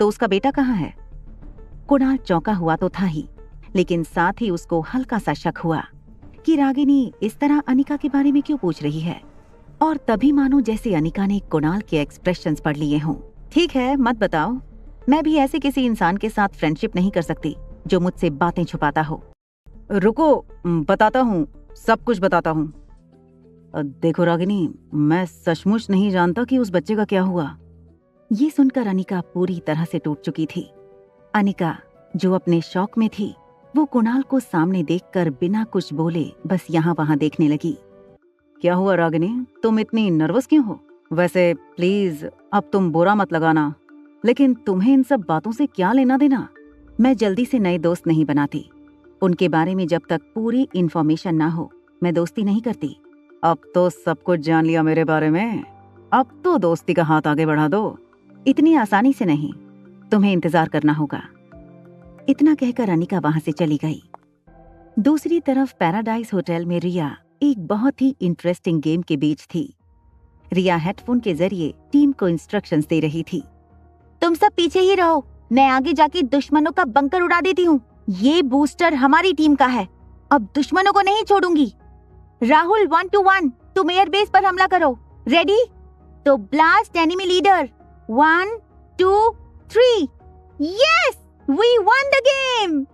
तो उसका बेटा कहाँ है? कुणाल चौंका हुआ तो था ही, लेकिन साथ ही उसको हल्का सा शक हुआ कि रागिनी इस तरह अनिका के बारे में क्यों पूछ रही है। और तभी मानो जैसे अनिका ने कुणाल के एक्सप्रेशंस पढ़ लिए हों। ठीक है, मत बताओ, मैं भी ऐसे किसी इंसान के साथ फ्रेंडशिप नहीं कर सकती जो मुझसे बातें छुपाता हो। रुको, बताता हूँ, सब कुछ बताता हूँ। देखो रागिनी, मैं सचमुच नहीं जानता कि उस बच्चे का क्या हुआ। ये सुनकर अनिका पूरी तरह से टूट चुकी थी। अनिका, जो अपने शौक में थी, वो कुणाल को सामने देखकर बिना कुछ बोले बस यहाँ वहाँ देखने लगी। क्या हुआ रागिनी, तुम इतनी नर्वस क्यों हो? वैसे प्लीज अब तुम बुरा मत लगाना, लेकिन तुम्हें इन सब बातों से क्या लेना देना? मैं जल्दी से नए दोस्त नहीं बनाती। उनके बारे में जब तक पूरी इन्फॉर्मेशन ना हो, मैं दोस्ती नहीं करती। अब तो सब कुछ जान लिया मेरे बारे में, अब तो दोस्ती का हाथ आगे बढ़ा दो। इतनी आसानी से नहीं, तुम्हें इंतजार करना होगा। इतना कहकर अनिका वहां से चली गई। दूसरी तरफ पैराडाइज होटल में रिया एक बहुत ही इंटरेस्टिंग गेम के बीच थी। रिया हेडफोन के जरिए टीम को इंस्ट्रक्शंस दे रही थी। तुम सब पीछे ही रहो, मैं आगे जाके दुश्मनों का बंकर उड़ा देती हूँ। ये बूस्टर हमारी टीम का है, अब दुश्मनों को नहीं छोड़ूंगी। राहुल 1-1, तुम एयरबेस पर हमला करो। रेडी? तो blast enemy leader. 1, 2, 3। Yes, we won the game.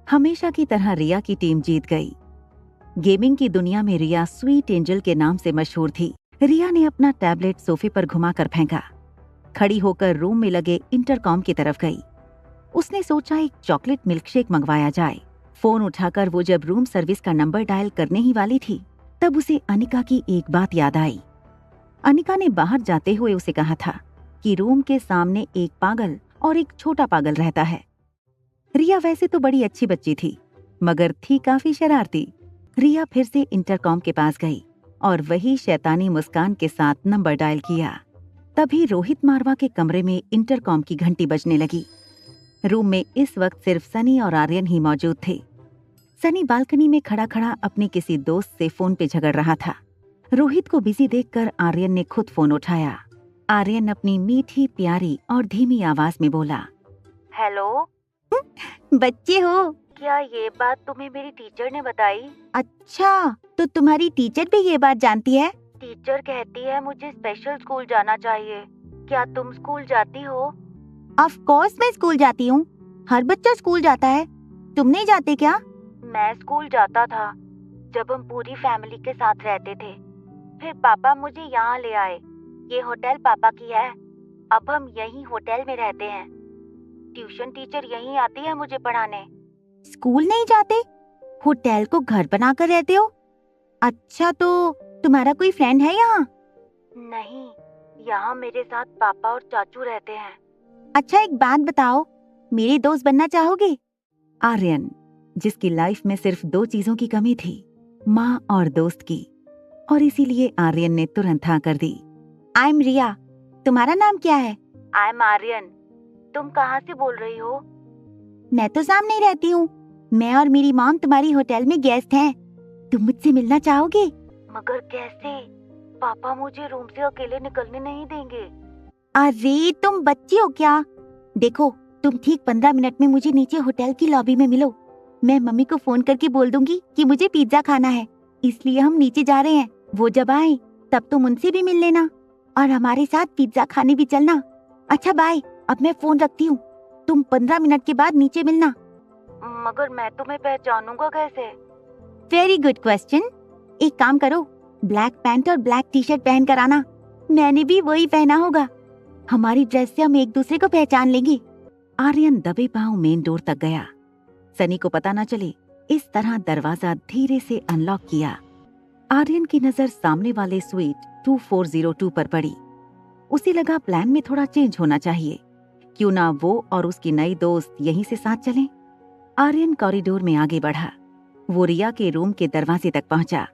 हमेशा की तरह रिया की टीम जीत गई। गेमिंग की दुनिया में रिया स्वीट एंजल के नाम से मशहूर थी। रिया ने अपना टैबलेट सोफे पर घुमाकर फेंका, खड़ी होकर रूम में लगे इंटरकॉम की तरफ गई। उसने सोचा एक चॉकलेट मिल्कशेक मंगवाया जाए। फोन उठाकर वो जब रूम सर्विस का नंबर डायल करने ही वाली थी, तब उसे अनिका की एक बात याद आई। अनिका ने बाहर जाते हुए उसे कहा था कि रूम के सामने एक पागल और एक छोटा पागल रहता है। रिया वैसे तो बड़ी अच्छी बच्ची थी, मगर थी काफी शरारती। रिया फिर से इंटरकॉम के पास गई और वही शैतानी मुस्कान के साथ नंबर डायल किया। तभी रोहित मारवा के कमरे में इंटरकॉम की घंटी बजने लगी। रूम में इस वक्त सिर्फ सनी और आर्यन ही मौजूद थे। सनी बालकनी में खड़ा खड़ा अपने किसी दोस्त से फोन पे झगड़ रहा था। रोहित को बिजी देखकर आर्यन ने खुद फोन उठाया। आर्यन अपनी मीठी प्यारी और धीमी आवाज में बोला, हेलो बच्चे हो क्या? ये बात तुम्हें मेरी टीचर ने बताई। अच्छा, तो तुम्हारी टीचर भी ये बात जानती है? टीचर कहती है मुझे स्पेशल स्कूल जाना चाहिए। क्या तुम स्कूल जाती हो? ऑफ कोर्स मैं स्कूल जाती हूँ, हर बच्चा स्कूल जाता है। तुम नहीं जाते क्या? मैं स्कूल जाता था जब हम पूरी फैमिली के साथ रहते थे। फिर पापा मुझे यहाँ ले आए। ये होटल पापा की है, अब हम यही होटल में रहते हैं। ट्यूशन टीचर यहीं आती है मुझे पढ़ाने। स्कूल नहीं जाते, होटल को घर बनाकर रहते हो? अच्छा, तो तुम्हारा कोई फ्रेंड है यहाँ? नहीं, यहाँ मेरे साथ पापा और चाचू रहते हैं। अच्छा, एक बात बताओ, मेरे दोस्त बनना चाहोगे? आर्यन, जिसकी लाइफ में सिर्फ 2 चीजों की कमी थी, माँ और दोस्त की, और इसीलिए आर्यन ने तुरंत हाँ कर दी। आई एम रिया, तुम्हारा नाम क्या है? आई एम आर्यन, तुम कहाँ से बोल रही हो? मैं तो सामने ही रहती हूँ। मैं और मेरी मॉम तुम्हारी होटल में गेस्ट हैं। तुम मुझसे मिलना चाहोगे? मगर कैसे? पापा मुझे रूम से अकेले निकलने नहीं देंगे। अरे तुम बच्ची हो क्या? देखो, तुम ठीक 15 मिनट में मुझे नीचे होटल की लॉबी में मिलो। मैं मम्मी को फोन करके बोल दूंगी कि मुझे पिज्जा खाना है, इसलिए हम नीचे जा रहे हैं। वो जब आए तब तुम उनसे भी मिल लेना और हमारे साथ पिज्जा खाने भी चलना। अच्छा बाय, अब मैं फोन रखती हूँ, तुम 15 मिनट के बाद नीचे मिलना। मगर मैं तुम्हें पहचानूंगा कैसे? Very good question. एक काम करो, ब्लैक पैंट और ब्लैक टी शर्ट पहन कर आना। मैंने भी वही पहना होगा। हमारी ड्रेस से हम एक दूसरे को पहचान लेंगे। आर्यन दबे पांव मेन डोर तक गया। सनी को पता न चले, इस तरह दरवाजा धीरे से अनलॉक किया। आर्यन की नजर सामने वाले स्वीट 2402 पर पड़ी। उसे लगा प्लान में थोड़ा चेंज होना चाहिए। क्यों ना वो और उसकी नई दोस्त यहीं से साथ चलें। आर्यन कॉरिडोर में आगे बढ़ा। वो रिया के रूम के दरवाजे तक पहुंचा।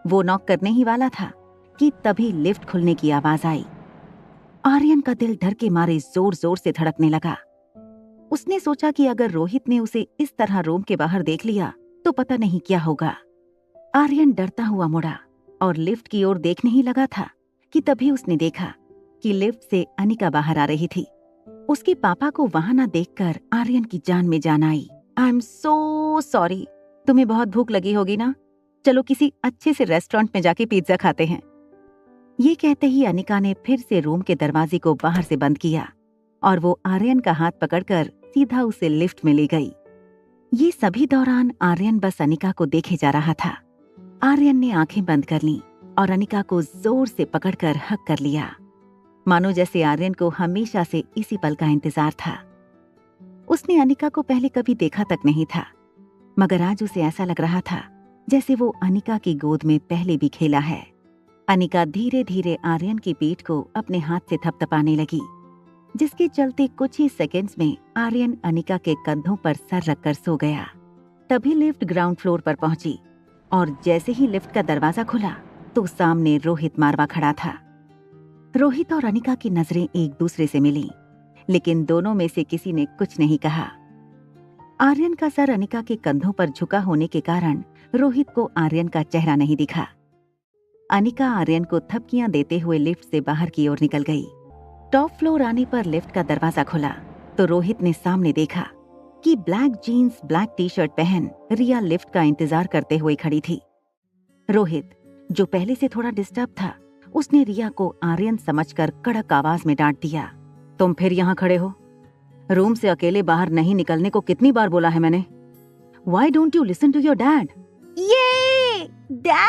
वो नॉक करने ही वाला था कि तभी लिफ्ट खुलने की आवाज आई। आर्यन का दिल डर के मारे जोर जोर से धड़कने लगा। उसने सोचा कि अगर रोहित ने उसे इस तरह रूम के बाहर देख लिया तो पता नहीं क्या होगा। आर्यन डरता हुआ मुड़ा और लिफ्ट की ओर देखने ही लगा था कि तभी उसने देखा कि लिफ्ट से अनिका बाहर आ रही थी। उसके पापा को वहां ना देखकर आर्यन की जान में जान आई। I am so sorry. तुम्हें बहुत भूख लगी होगी ना, चलो किसी अच्छे से रेस्टोरेंट में जाके पिज्जा खाते हैं। ये कहते ही अनिका ने फिर से रूम के दरवाजे को बाहर से बंद किया और वो आर्यन का हाथ पकड़कर सीधा उसे लिफ्ट में ले गई। ये सभी दौरान आर्यन बस अनिका को देखे जा रहा था। आर्यन ने आंखें बंद कर लीं और अनिका को जोर से पकड़कर हक कर लिया, मानो जैसे आर्यन को हमेशा से इसी पल का इंतजार था। उसने अनिका को पहले कभी देखा तक नहीं था, मगर आज उसे ऐसा लग रहा था जैसे वो अनिका की गोद में पहले भी खेला है। अनिका धीरे धीरे आर्यन की पीठ को अपने हाथ से थपथपाने लगी, जिसके चलते कुछ ही सेकंड्स में आर्यन अनिका के कंधों पर सर रखकर सो गया। तभी लिफ्ट ग्राउंड फ्लोर पर पहुंची और जैसे ही लिफ्ट का दरवाजा खुला तो सामने रोहित मारवा खड़ा था। रोहित और अनिका की नजरें एक दूसरे से मिलीं, लेकिन दोनों में से किसी ने कुछ नहीं कहा। आर्यन का सर अनिका के कंधों पर झुका होने के कारण रोहित को आर्यन का चेहरा नहीं दिखा। अनिका आर्यन को थपकियां देते हुए लिफ्ट से बाहर की ओर निकल गई। टॉप फ्लोर आने पर लिफ्ट का दरवाजा खुला तो रोहित ने सामने देखा कि black jeans black T shirt पहन रिया लिफ्ट का इंतजार करते हुए खड़ी थी। रोहित, जो पहले से थोड़ा डिस्टर्ब था, उसने रिया को आर्यन समझकर कड़क आवाज में डांट दिया, तुम फिर यहाँ खड़े हो? रूम से अकेले बाहर नहीं निकलने को कितनी बार बोला है मैंने? Why don't you listen to your dad? ये डैड